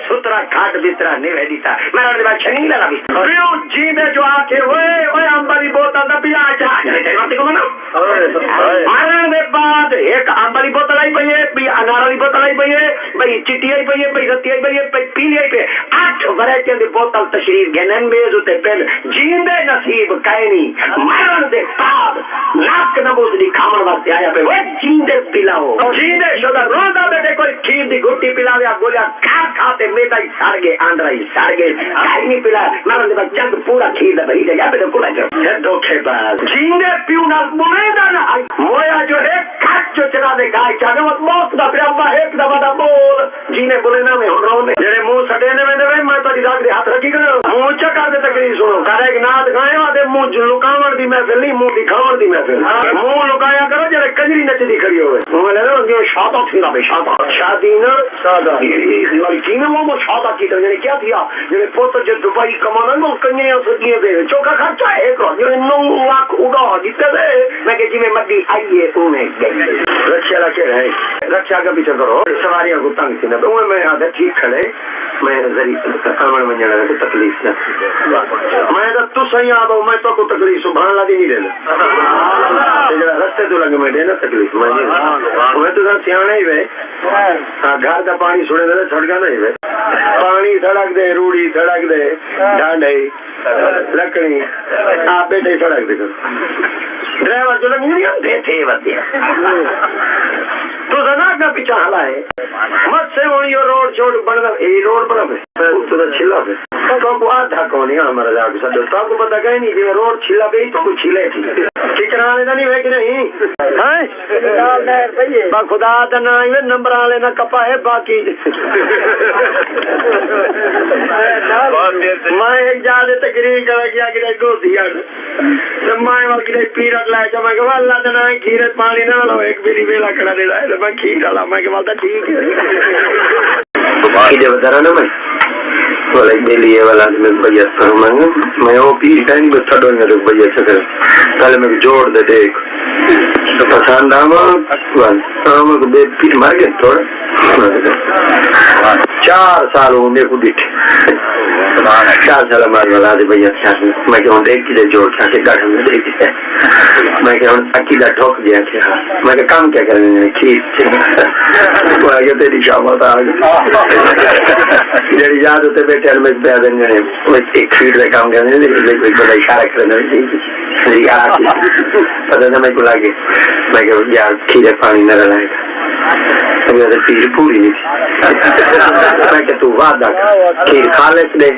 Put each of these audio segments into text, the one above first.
سترا کھاٹ بسترا نہیں رہ دیتا میرا دے بعد چھنی لگا بھی پیو جی دے جو آکے اوے امبالی بوتل دا پیا جا تے کو نا مرن دے بعد ایک امبالی بوتل آئی پئی ہے بھی انار والی بوتل آئی پئی ہے بھئی چٹی آئی پئی ہے بھئی رتی آئی پئی ہے بھئی پیلی آئی پئی 8 ورائٹی دی بوتل تشریف گنن بیز تے پہل جیندے نصیب کائے نہیں مرن دے بعد ناک نبوز دی کھامن واسطے آیا پہ وہ جیندے پلاؤ جیندے شدہ روزہ بیٹے کوئی کھیر دی گھٹی پلاویا گولیا کھاتے میدا ہی سار گئے آندرا ہی سار گئے کھائی نہیں پلا مرن دے بعد چند پورا کھیر دا بھئی دے گیا پہ تو پورا جو دھوکھے باز جیندے پیونا بمیدہ نہ آئی مویا جو ہے کھٹ جو چنا دے گائے چاہنے وہ موت دا پھر ابا ایک دفعہ دا بول جینے بولے نا میں ہوں رہوں نے جڑے منہ سٹینے میں تو جداک دے ہاتھ رکھی کرو منہ چکا دے تکری سنو کہا ایک نات گائے وہاں دے منہ لکاون دی محفل نہیں منہ دکھاون دی محفل منہ لکایا کرو جڑے کنجری نچ دی کھڑی ہوئے منہ لے لو جو شادا تھینا بے شادا شادی نا سادا والی کی نا وہ شادا کی طرح کیا تھیا جڑے پوتر جو دبئی کمانا نا کنجریاں سدیاں دے چوکا خرچہ ایک رو جو 9 لاکھ اڑا جیتے دے میں کہ جی میں مدی آئیے انہیں گئی رکشا لکے رہے رکشا کا پیچھے کرو سواریاں کو تنگ سی نا تو میں آدھا ٹھیک کھڑے میں ذریعہ امن منجنا ہے تکلیف نہ میں تو صحیح آدھا میں تو کو تکلیف سبحان اللہ دی نہیں دینا رستے تو لگے میں دینا تکلیف میں تو سیانے ہی وے گھر کا پانی سڑے دے سڑکا نہیں وے پانی سڑک دے روڑی سڑک دے ڈانڈے لکڑی آپ بیٹے سڑک دے ڈرائیور جو لگی نہیں دے تھے ودیا تو زنا کا پیچھا حلا ہے مت سے ہونی یہ روڈ چھوڑ بڑھنا یہ روڈ بڑھا ہے تو چھلا ہے تو کو آدھا کونی ہمارا جا کے ساتھ تو کو پتہ کہیں نہیں کہ روڈ چھلا گئی تو کچھ چھلے تھی ٹھیکرا لینا نہیں ہے کہ نہیں با خدا دنا یہ نمبر والے نہ کپا ہے باقی میں ایک جا دے تقریر کر گیا کہ کو دیا میں وقت کی پیرت لائے جب میں کہ اللہ دنا کھیرت پانی نہ لو ایک بیلی بیلا کھڑا دے رہا ہے میں کھیر ڈالا میں کہ بولتا ٹھیک ہے کھیرے بتا رہا نا میں والا بیلی ہے والا میں بھیا میں وہ پیر ٹائم بس تھڑو میں تو بھیا چکر پہلے میں جوڑ دے دیکھ تو پسند آما کو بے پیر مر گئے تھوڑا 4 سال ہوں میرے کو بیٹھے 4 سال ہمارے والا دے بھیا میں کہ ہوں دیکھ کے جوڑ کیا کہ گاڑھ میں دیکھ دیا میں کہ ہوں عقیدہ ٹھوک دیا کیا میں کہ کام کیا کریں گے کھیر وہ آگے تیری شامت آگے جڑی یاد ہوتے بیٹھے میں پہ دیں گے وہ ایک کھیر دے کام کریں گے کوئی بڑا اشارہ کرنا پتہ نہ میں کو لگے میں کہ یار کھیرے پانی نہ رلائے گا پیر پوری نہیں تھی میں کہ تو وعدہ کھیر کھا لیتے دے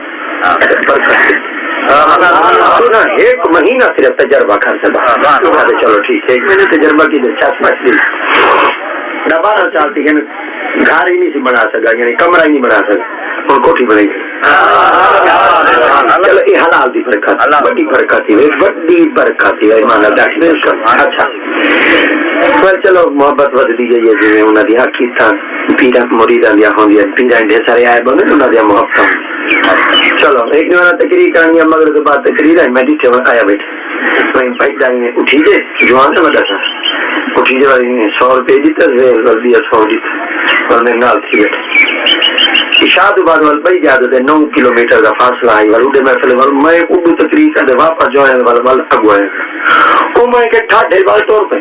سنا 1 مہینہ صرف تجربہ کر سکتا چلو ٹھیک ہے 1 مہینے تجربہ کی دلچسپ مچھلی دوبارہ چالتی ہے گھر ہی نہیں سی بنا سکا یعنی کمرہ ہی نہیں بنا سکا اور کوٹھی بنے گی چلو یہ حلال دی برکت بڑی برکت ہے بڑی برکت ہے ایمان اللہ اچھا پر چلو محبت ود دی گئی ہے جی انہاں دی حقیقت پیرا مریداں دی ہوندی ہے پیرا دے سارے آئے بنے انہاں دی محبت چلو ایک دن تقریر کرنی ہے مگر کے بعد تقریر ہے میں ڈیٹے آیا بیٹھے میں بھائی جان نے اٹھی دے جوان سے بتا تھا اٹھی دے والی نے 100 روپے دیتا ہے کر دیا 100 دیتا اور میں نال تھی بیٹھے اشاد بعد وال بھائی جا دے 9 کلومیٹر کا فاصلہ ہے ورودے محفل وال میں اردو تقریر کر دے واپس جو ہے وال اگو ہے او میں کہ ٹھاڈے وال طور پہ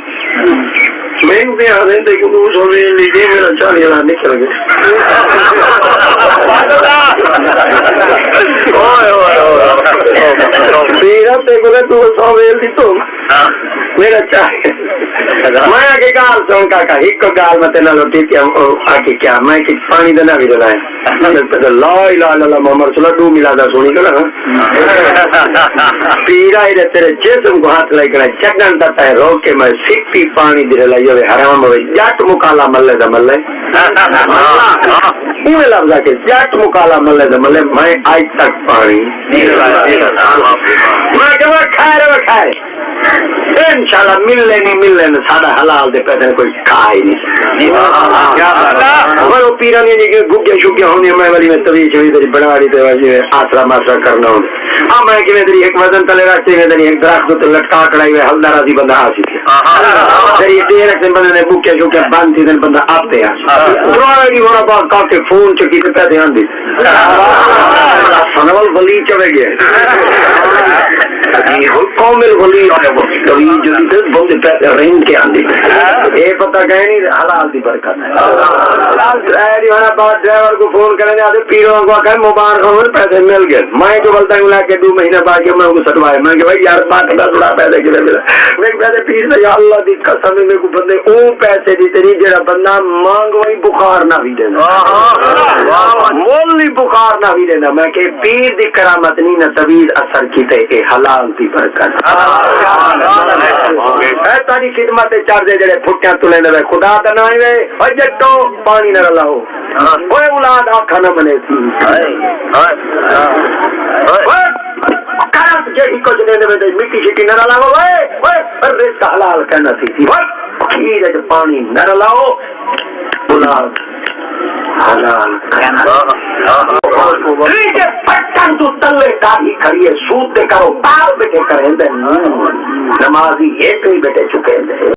میں بھی آ رہے تھے کہ وہ سوے لیجے میرا 40,000 نکل گیا میرا تے بولے تو 100 ویل دی تو میرا چاہے میں آگے گال سن کا ایک گال میں تینا لوٹی کیا آگے کیا میں کہ پانی دینا بھی دینا ہے لا الہ الا اللہ محمد رسول اللہ 2 ملادہ سونی کنا پیرا ہی تیرے جسم کو ہاتھ لائے کنا چکن تتا ہے روک کے میں سکتی پانی دے لائے ہوئے حرام ہوئے جٹ مکالا ملے دا ملے یہ لفظ ہے کہ جٹ مکالا ملے دا ملے میں آج تک پانی میں کہ وہ کھائے انشاءاللہ ملنے نہیں ملنے ساڑھا حلال دے پیسے کوئی کھائی نہیں اور وہ پیرانی جی گھگیا شگیا ہوندی میں والی میں طویل چوئی دری بڑا رہی تے واجی آسرا ماسرا کرنا ہوندی میں کہ میں دری ایک وزن تلے راستے میں دری ایک درخت تو لٹکا کڑائی ہوئے حلدارا دی بندہ آسی تھی یہ ڈیرے سے بندے نے بک کیا بند تھی بندہ آتے ہیں ہونا بات کافی فون چکی تو پیسے آندی سنول ولی چلے گئے کامل ولی کبھی جلدی سے بہت پیسے رینگ کے آندی یہ پتہ کہیں نہیں حلال دی برکت بات ڈرائیور کو فون کرنے آتے پیروں کو کہ مبارک ہوں پیسے مل گئے میں جو بولتا ہوں لا کے 2 مہینے بعد میں ان کو سٹوائے میں کہ بھائی یار بات کا تھوڑا پیسے کے ملا میں پیسے پیر سے یا اللہ دی قسم میں کو بندے او پیسے دی تیری جڑا بندہ مانگ وہی بخار نہ بھی دینا مولی بخار نہ بھی دینا میں کہ پیر دی کرامت نہیں نہ طویل اثر کیتے اے حلال دی برکت اے تاری خدمت چار دے جڑے پھٹیاں تلے نہ خدا دا نام ہے او جٹو پانی نہ لاؤ اوے اولاد آکھا نہ بنے تھی کرم جہی کچھ لینے میں مٹی شٹی نہ لاؤ رزق حلال کہنا تھی کھیر پانی نہ لاؤ اولاد حلال پٹن تو تلے داڑھی کھڑیے سود دے کرو پار بیٹھے کریں نمازی ایک ہی بیٹھے چکے